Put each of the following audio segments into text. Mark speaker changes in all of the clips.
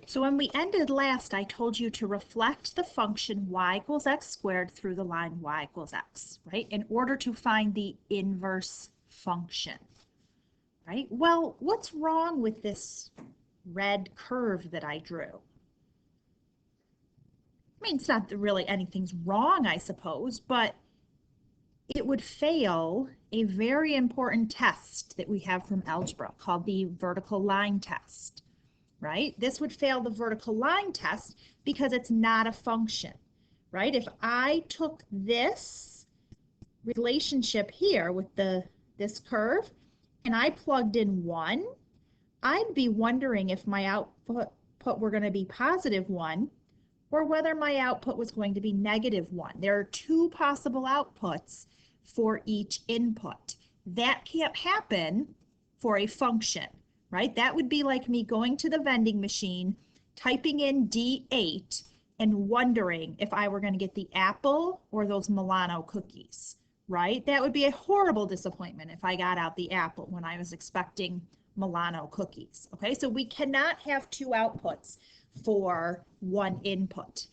Speaker 1: So when we ended last, I told you to reflect the function y equals x squared through the line y equals x, right? In order to find the inverse function, right? Well, what's wrong with this red curve that I drew? I mean, it's not that really anything's wrong, I suppose, but it would fail a very important test that we have from algebra called the vertical line test, right? This would fail the vertical line test because it's not a function, right? If I took this relationship here with this curve and I plugged in 1, I'd be wondering if my output were going to be positive 1 or whether my output was going to be negative 1. There are 2 possible outputs for each input. That can't happen for a function, right? That would be like me going to the vending machine, typing in D8, and wondering if I were going to get the apple or those Milano cookies, right? That would be a horrible disappointment if I got out the apple when I was expecting Milano cookies, okay? So we cannot have 2 outputs for 1 input.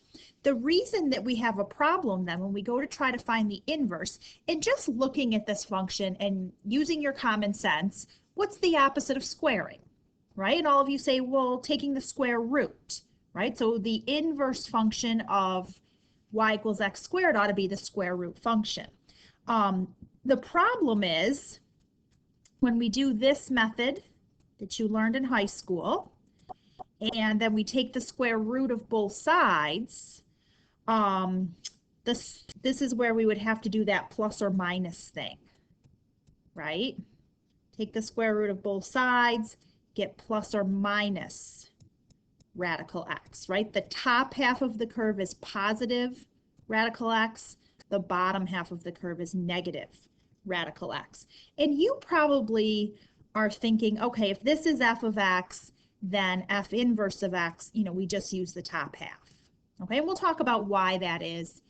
Speaker 1: The reason that we have a problem then when we go to try to find the inverse, and just looking at this function and using your common sense, what's the opposite of squaring, right? And all of you say, well, taking the square root, right? So the inverse function of y equals x squared ought to be the square root function. The problem is when we do this method that you learned in high school, and then we take the square root of both sides, this is where we would have to do that plus or minus thing, right? Take the square root of both sides, get plus or minus radical x, right? The top half of the curve is positive radical x. The bottom half of the curve is negative radical x. And you probably are thinking, okay, if this is f of x, then f inverse of x, we just use the top half. Okay, and we'll talk about why that is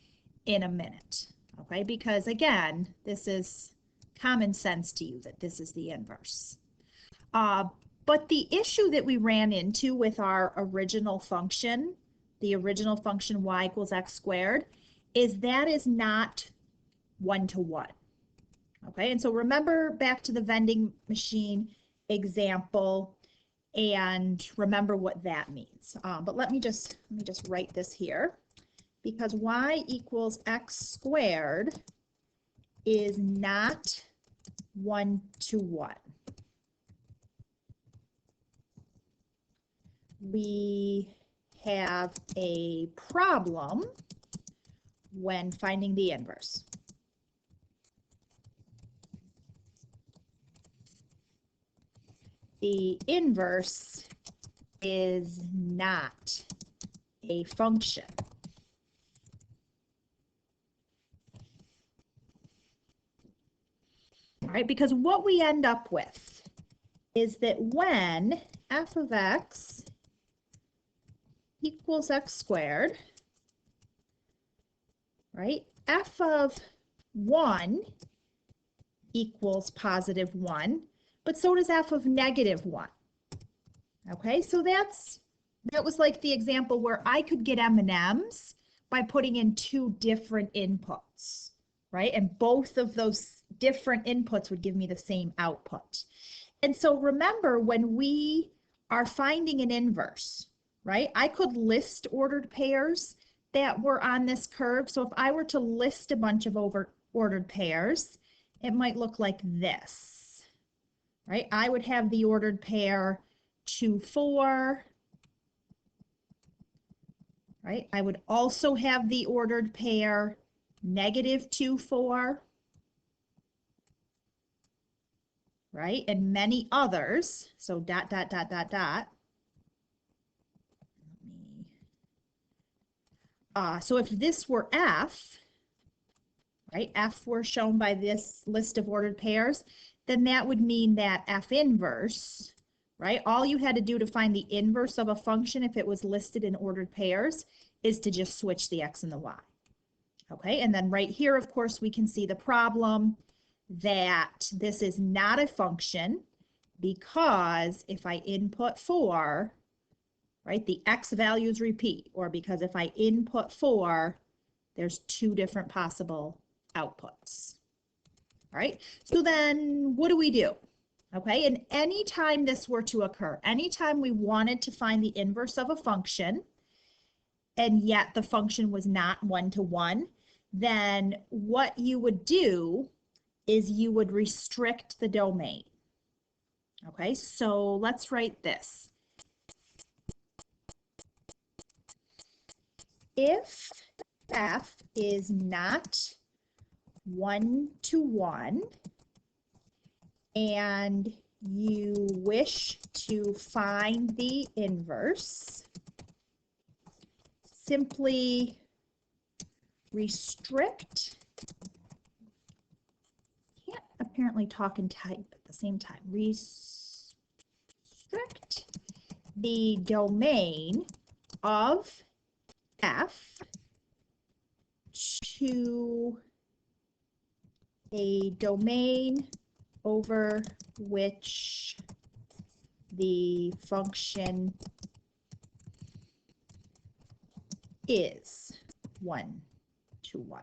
Speaker 1: in a minute. Okay, because again, this is common sense to you that this is the inverse. But the issue that we ran into with our original function, the original function y equals x squared, is that is not 1-to-1. Okay, and so remember back to the vending machine example and remember what that means. But let me just write this here, because y equals x squared is not 1-to-1. We have a problem when finding the inverse. The inverse is not a function. All right, because what we end up with is that when f of x equals x squared, right, f of 1 equals positive 1, but so does f of negative 1. Okay, so that was like the example where I could get M&Ms by putting in 2 different inputs, right? And both of those different inputs would give me the same output. And so remember, when we are finding an inverse, right, I could list ordered pairs that were on this curve. So if I were to list a bunch of ordered pairs, it might look like this, right? I would have the ordered pair 2, 4, right? I would also have the ordered pair negative 2, 4, right? And many others. So dot, dot, dot, dot, dot. So if this were f, right? F were shown by this list of ordered pairs, then that would mean that f inverse, right? All you had to do to find the inverse of a function if it was listed in ordered pairs is to just switch the x and the y. Okay, and then right here, of course, we can see the problem that this is not a function because if I input 4, right? The x values repeat, or because if I input 4, there's 2 different possible outputs. All right, so then what do we do? Okay, and anytime this were to occur, anytime we wanted to find the inverse of a function, and yet the function was not one-to-one, then what you would do is you would restrict the domain. Okay, so let's write this. If f is not one-to-one and you wish to find the inverse, simply restrict, can't apparently talk and type at the same time, restrict the domain of f to a domain over which the function is one-to-one.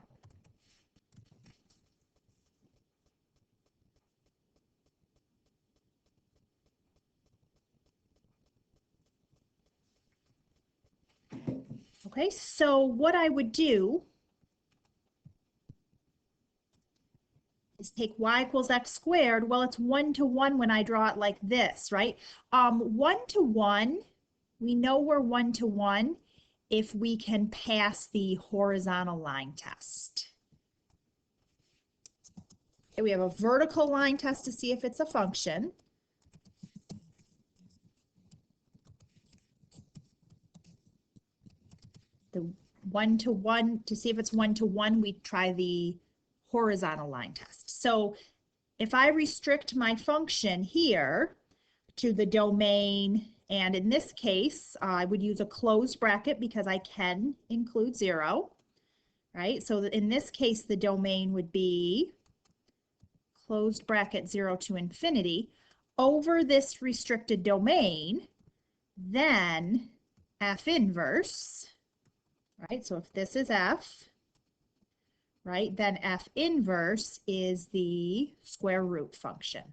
Speaker 1: Okay, so what I would do is take y equals x squared. Well, it's one-to-one when I draw it like this, right? One-to-one, we know we're one-to-one if we can pass the horizontal line test. Okay, we have a vertical line test to see if it's a function. The one-to-one, to see if it's one-to-one, we try the horizontal line test. So if I restrict my function here to the domain, and in this case, I would use a closed bracket because I can include 0, right? So in this case, the domain would be closed bracket 0 to infinity over this restricted domain, then f inverse, right? So if this is f, right, then f inverse is the square root function.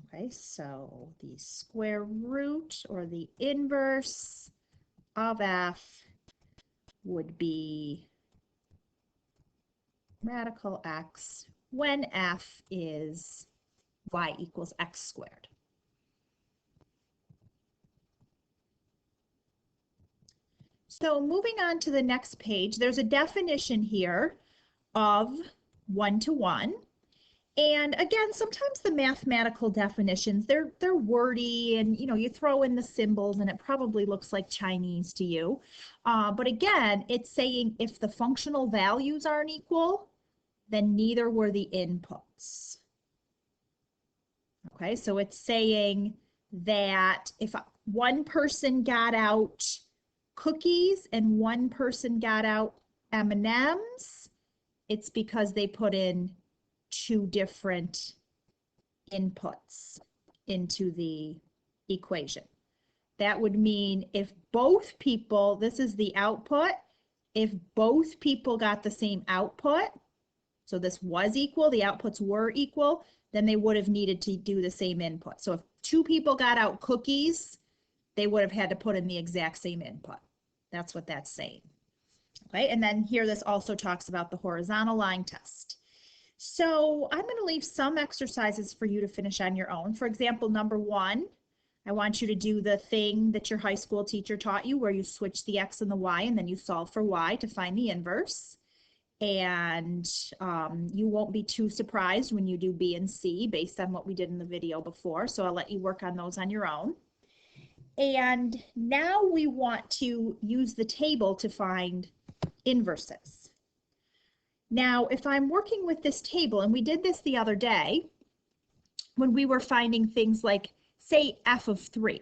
Speaker 1: Okay, so the square root or the inverse of f would be radical x when f is y equals x squared. So moving on to the next page, there's a definition here of one-to-one. And again, sometimes the mathematical definitions, they're wordy, and you throw in the symbols and it probably looks like Chinese to you. But again, it's saying if the functional values aren't equal, then neither were the inputs. Okay, so it's saying that if one person got out cookies and one person got out M&Ms, it's because they put in 2 different inputs into the equation. That would mean if both people, this is the output, if both people got the same output, so this was equal, the outputs were equal, then they would have needed to do the same input. So if 2 people got out cookies, they would have had to put in the exact same input. That's what that's saying. Okay, and then here this also talks about the horizontal line test. So I'm going to leave some exercises for you to finish on your own. For example, number 1, I want you to do the thing that your high school teacher taught you where you switch the x and the y and then you solve for y to find the inverse. And you won't be too surprised when you do B and C based on what we did in the video before. So I'll let you work on those on your own. And now we want to use the table to find inverses. Now, if I'm working with this table, and we did this the other day when we were finding things like, say, f of 3.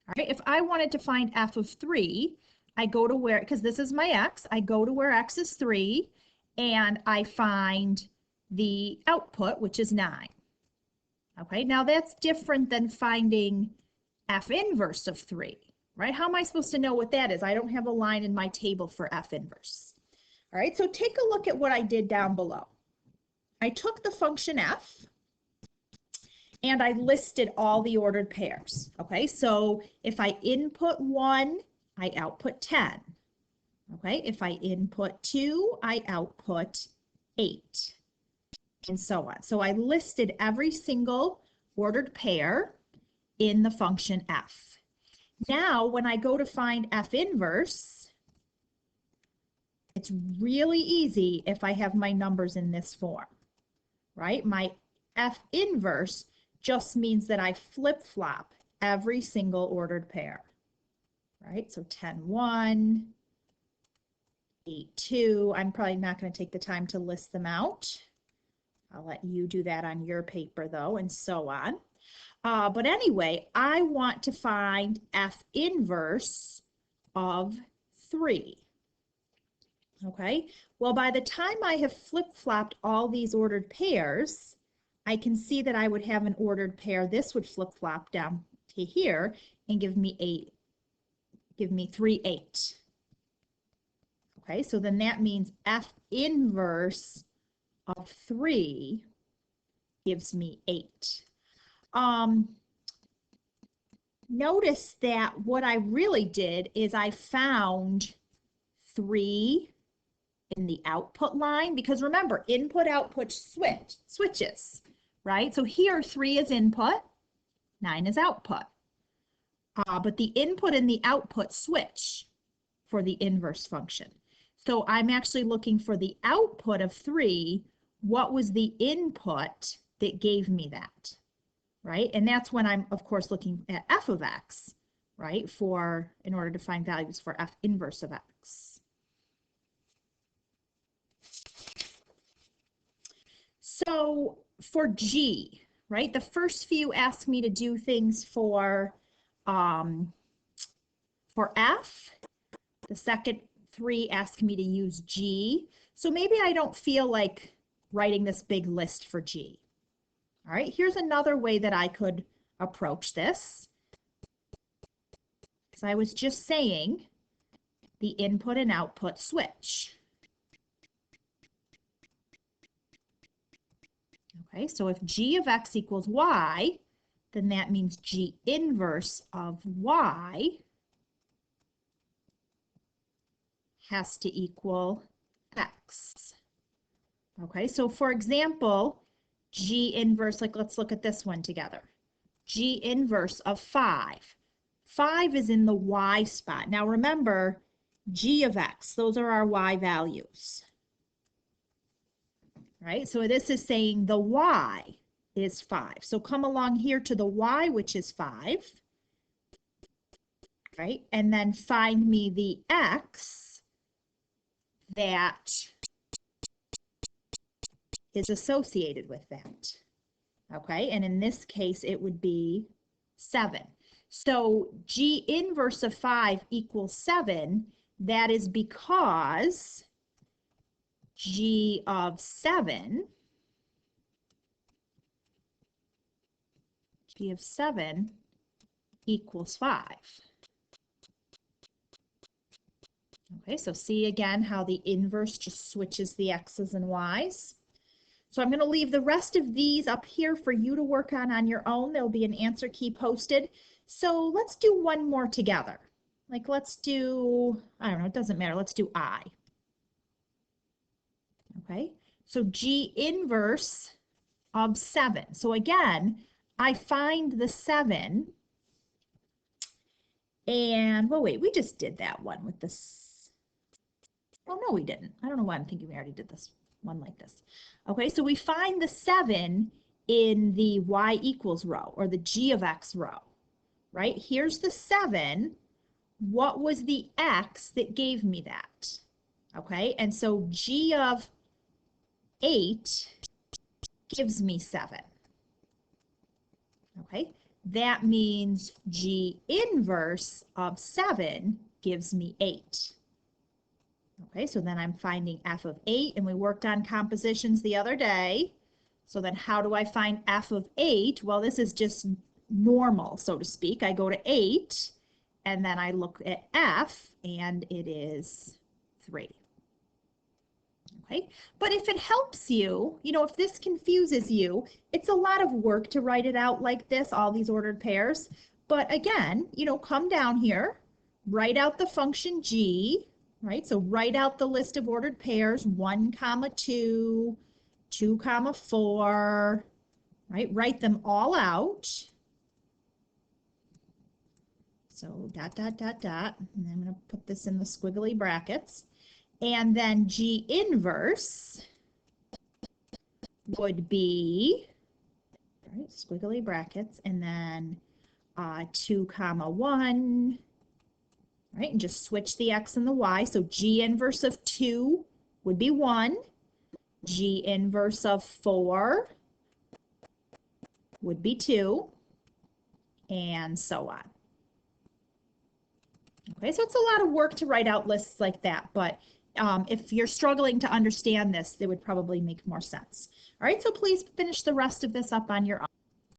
Speaker 1: All right, if I wanted to find f of 3, I go to where, because this is my x, I go to where x is 3, and I find the output, which is 9. Okay, now that's different than finding F inverse of 3, right? How am I supposed to know what that is? I don't have a line in my table for F inverse. All right, so take a look at what I did down below. I took the function F and I listed all the ordered pairs. Okay, so if I input 1, I output 10. Okay, if I input 2, I output 8, and so on. So I listed every single ordered pair in the function F. Now, when I go to find F inverse, it's really easy if I have my numbers in this form, right? My F inverse just means that I flip-flop every single ordered pair, right? So 10, 1, 8, 2. I'm probably not going to take the time to list them out. I'll let you do that on your paper though, and so on. But anyway, I want to find F inverse of 3. Okay, well, by the time I have flip-flopped all these ordered pairs, I can see that I would have an ordered pair. This would flip-flop down to here and give me 3, 8. Okay, so then that means F inverse of 3 gives me 8. Notice that what I really did is I found 3 in the output line, because remember, input output switches, right? So here 3 is input, 9 is output. But the input and the output switch for the inverse function. So I'm actually looking for the output of 3. What was the input that gave me that, right? And that's when I'm, of course, looking at f of x, right, in order to find values for f inverse of x. So for G, right, the first few ask me to do things for F. The second 3 ask me to use G. So maybe I don't feel like writing this big list for G. All right, here's another way that I could approach this. Because I was just saying the input and output switch. Okay, so if G of x equals y, then that means G inverse of y has to equal x. Okay, so for example, G inverse, like let's look at this one together. G inverse of 5. 5 is in the y spot. Now remember, G of x, those are our y values. Right, so this is saying the y is 5. So come along here to the y, which is 5. Right, and then find me the x that is associated with that. Okay, and in this case, it would be 7. So G inverse of 5 equals 7. That is because G of 7 equals 5. Okay, so see again how the inverse just switches the x's and y's. So I'm going to leave the rest of these up here for you to work on your own. There'll be an answer key posted. So let's do one more together. Like let's do, I don't know, it doesn't matter. Let's do I. Okay, so G inverse of 7. So again, I find the 7 and, well, wait, we just did that one with this. Well, no, we didn't. I don't know why I'm thinking we already did this one like this. Okay, so we find the 7 in the y equals row, or the G of x row, right? Here's the 7. What was the x that gave me that? Okay, and so G of 8 gives me 7. Okay, that means G inverse of 7 gives me 8. Okay, so then I'm finding f of 8, and we worked on compositions the other day. So then how do I find f of 8? Well, this is just normal, so to speak. I go to 8, and then I look at f, and it is 3. Okay, but if it helps you, if this confuses you, it's a lot of work to write it out like this, all these ordered pairs. But again, come down here, write out the function g, right? So write out the list of ordered pairs, 1, 2, 2, 4, right? Write them all out. So dot, dot, dot, dot, and I'm going to put this in the squiggly brackets. And then G inverse would be, right, squiggly brackets, and then 2, 1, right, and just switch the X and the Y. So G inverse of 2 would be 1. G inverse of 4 would be 2, and so on. Okay, so it's a lot of work to write out lists like that, but if you're struggling to understand this, it would probably make more sense. All right, so please finish the rest of this up on your own.